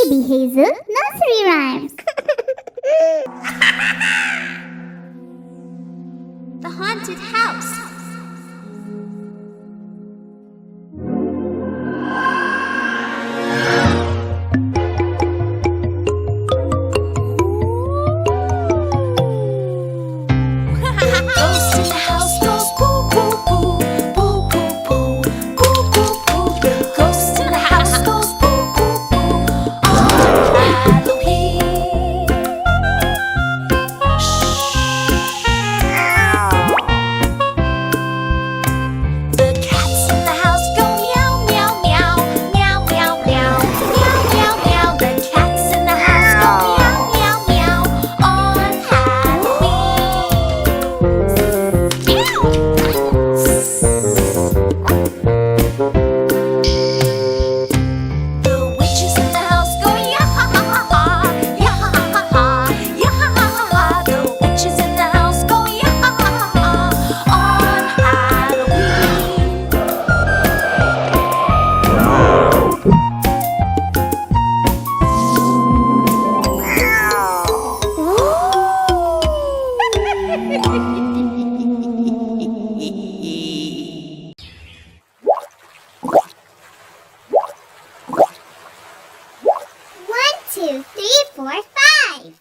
Baby Hazel Nursery Rhymes. The Haunted House. Ghost in the house goes boo boo boo, boo boo boo, boo boo boo. Ghost in the house goes boo boo boo on Halloween. The cats in the house go meow meow meow, meow meow meow, meow meow meow. The cats in the house go meow meow meow on Halloween. The witches in the house go yah-ha-ha-ha, yah-ha-ha-ha, yah-ha-ha-ha. The witches in the house go yah-ha-ha-ha on Halloween. One, two, three, four, five.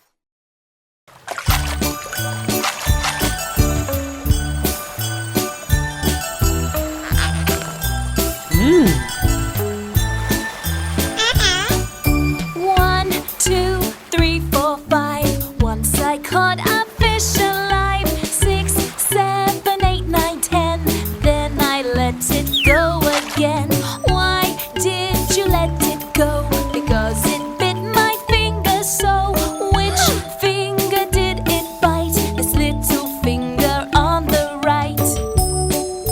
One, two, three, four, five. Once I caught a fish alive. 6, 7, 8, 9, 10. Then I let it go again. Why did you let it go? Because it bit my finger so. Which finger did it bite? This little finger on the right.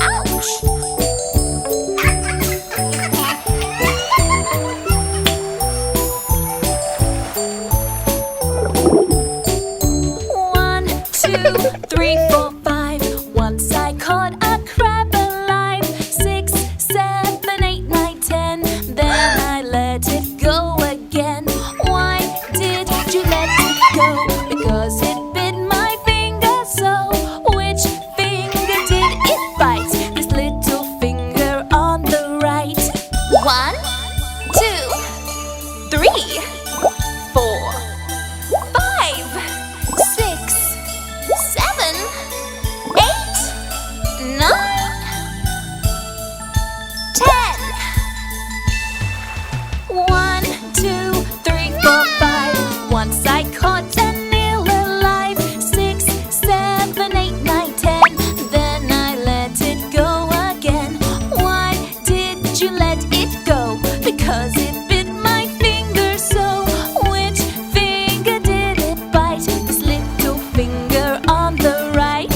Ouch! One, two, three, four, five. Once I caught a crab alive. 6, 7, 8, 9, 10. Then I let it go again. Why did you let it go? Because it bit my finger so. Which finger did it bite? This little finger on the right. 1, 2, 3, 4, 5, 6, 7, 8, 9, 10. 1, 2, 3, 4, 5. Once I caught an eel alive. 6, 7, 8, 9, 10. Then I let it go again. Why did you let it go? Because it bit my finger so. Which finger did it bite? This little finger on the right.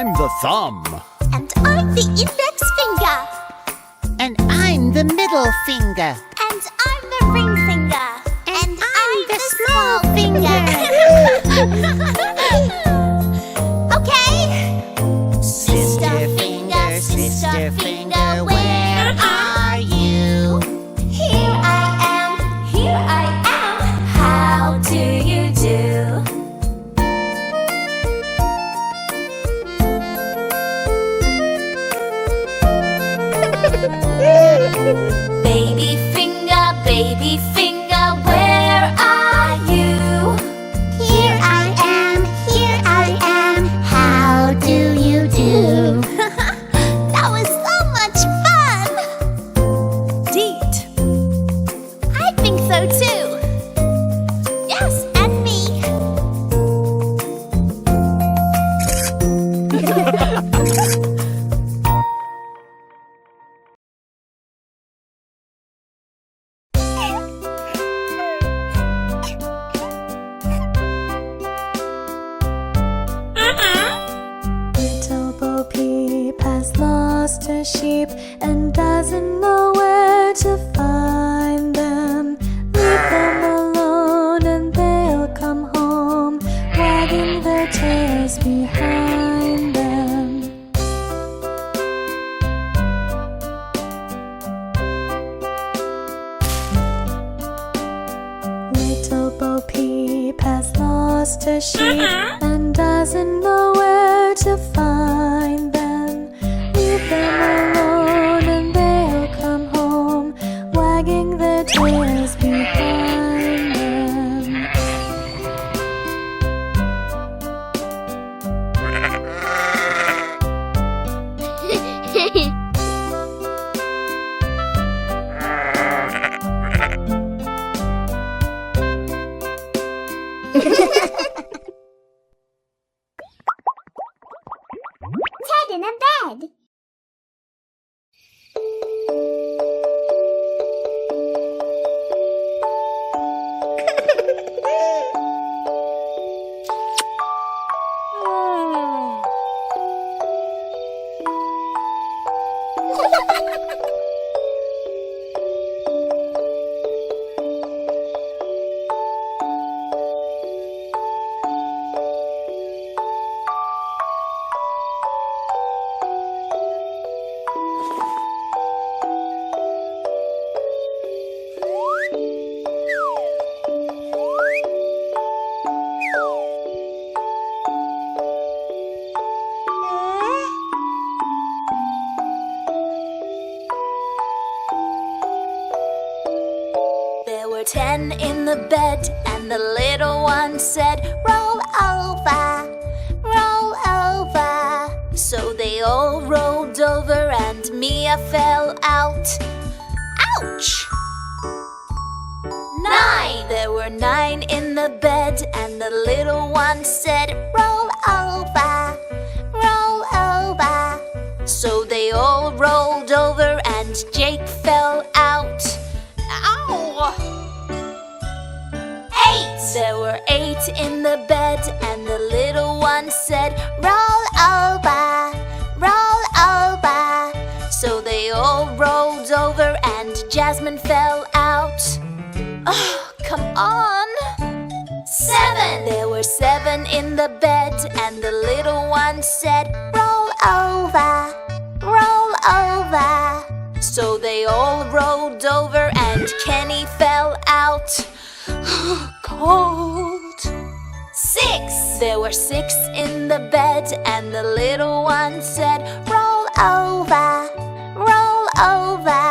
I'm the thumb. And I'm the index finger. And I'm the middle finger. And I'm the ring finger. And I'm the small finger. Okay. Sister finger, where are you? Here I am. Here I am. How do you do? Baby finger, where are you? Here I am, how do you do? That was so much fun! Deet. I think so too. Yes, and me. Little Bo Peep has lost her sheep and doesn't know where to find them. Leave them alone and they'll come home, wagging their tails behind them. Little Bo Peep has lost her sheep and doesn't know where to find them. Leave them alone and they'll come home, wagging their tails behind them. Ted in a bed. There were 10 in the bed, and the little one said, "Roll over, roll over." So they all rolled over, and Mia fell out. Ouch! 9! There were 9 in the bed, and the little one said, "Roll over, roll over." So they all rolled over, and Jake fell out. Ow! 8! There were 8 in the bed, and the little one said, "Roll over, roll over." So they all rolled over, and Jasmine fell out. Oh, come on! 7! There were 7 in the bed, and the little one said, "Roll over, roll over." So they all rolled over, and Kenny fell out. Cold. 6! There were 6 in the bed, and the little one said, "Roll over, roll over."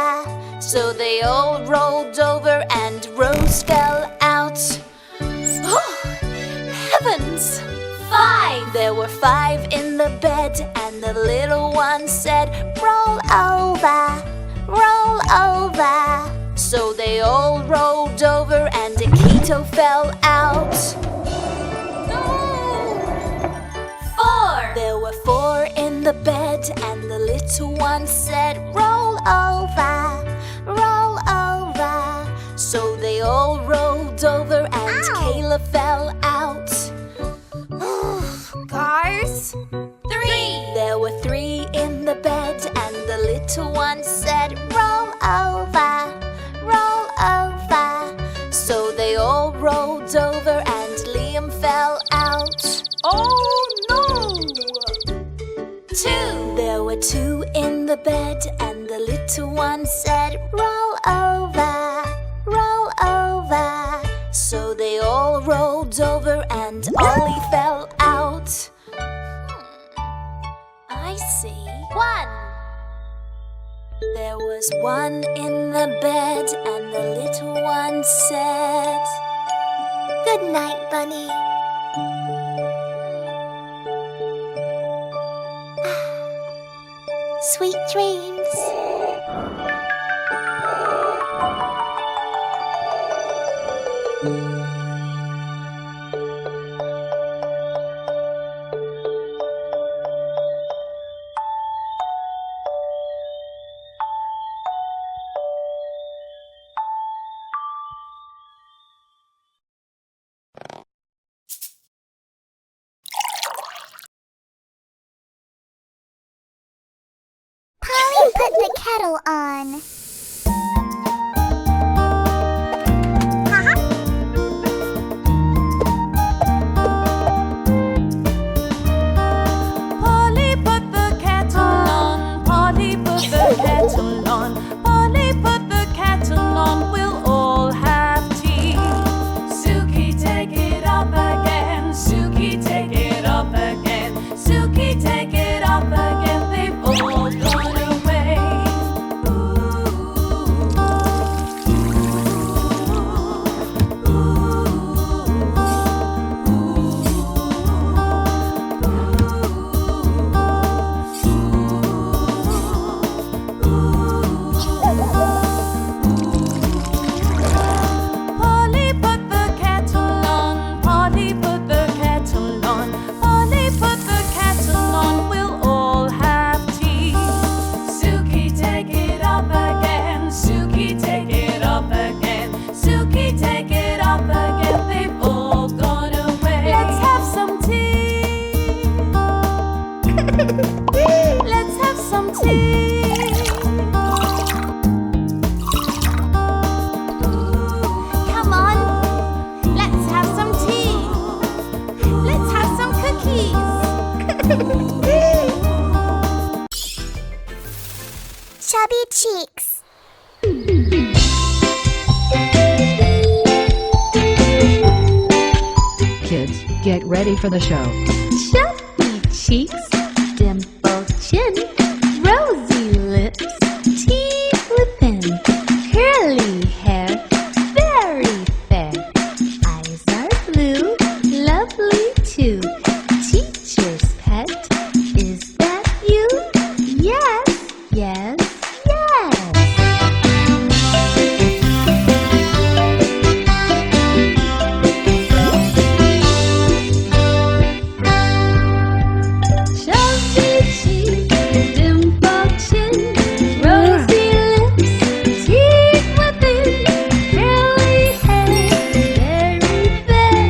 So they all rolled over, and Rose fell out. Oh, heavens! 5! There were 5 in the bed, and the little one said, "Roll over, roll over." So they all rolled over, and Akito fell out. No! 4! There were 4 in the bed, and the little one said, "Roll over, roll over." So they all rolled over, and Kayla fell out. Cars. 3! 2. There were 2 in the bed, and the little one said, roll over, roll over. So they all rolled over and Ollie fell out. I see. 1. There was 1 in the bed, and the little one said, Good night, Bunny. Sweet dreams. Polly put the kettle on. Polly put the kettle on, Polly put the kettle on, Polly put the kettle on, we'll all have tea. Suki, take it up again, Suki, take it up again, Suki, take it up again, they've all gone away. Polly put the kettle on, Polly put the kettle on, Polly put the kettle on, we'll all have tea. Suki, take it up again, Suki, take it up again, Suki, take it up again, they've all gone away. Let's have some tea. Let's have some tea. Come on, let's have some tea. Let's have some cookies. Chubby cheeks. Kids, get ready for the show. Chubby cheeks, dimpled chin, rosy lips, teeth within, curly hair, very fair. Eyes are blue, lovely too. Teacher's pet, is that you? Yes, yes, yes. Chubby cheeks, dimpled chin, rosy lips, teeth within, curly hair, very fair.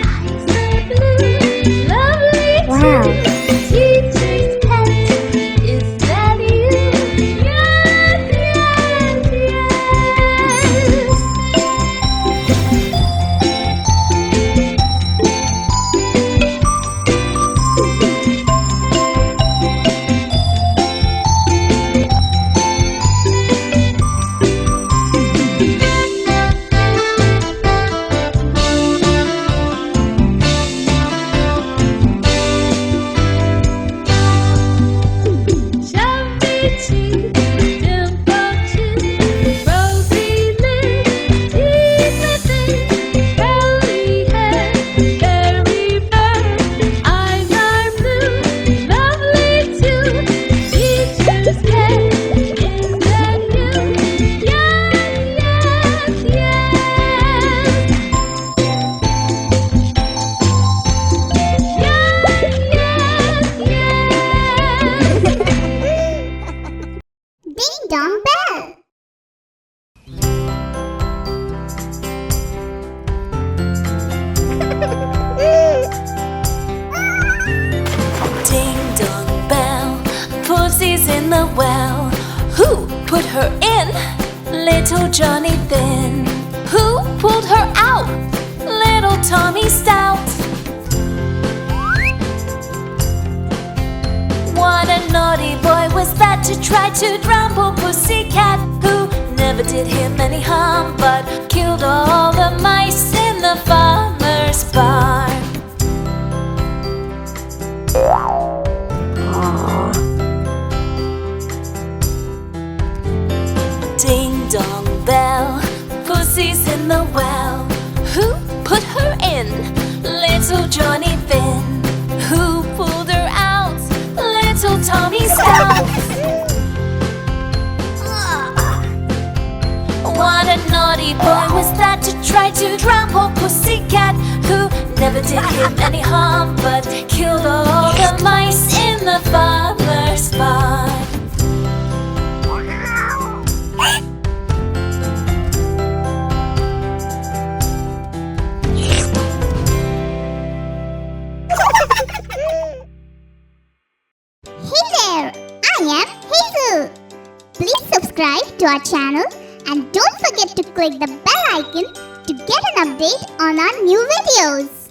Eyes are blue, lovely too. Teacher's pet, is that you? Yes, yes, yes. Chubby cheeks, dimpled chin, rosy lips, teeth within, curly hair, very fair. Eyes are blue, lovely too. Teacher's pet, is that you? Yes, yes, yes. Ding dong bell. Ding dong bell, Pussy's in the well. Who put her in? Little Johnny Thin. Who pulled her out? Little Tommy Stout. What a naughty boy was that to try to drown poor Pussycat, who never did him any harm but killed all the mice in the farmer's barn. Ding dong bell, Pussy's in the well. Who put her in? Little Johnny Finn. Who pulled her out? Little Tommy Stubbs. What a naughty boy was that to try to drown poor Pussycat, who never did him any harm but killed all the mice in the farmer's barn. Hey there, I am Hazel. Please subscribe to our channel and don't forget to click the bell icon to get an update on our new videos.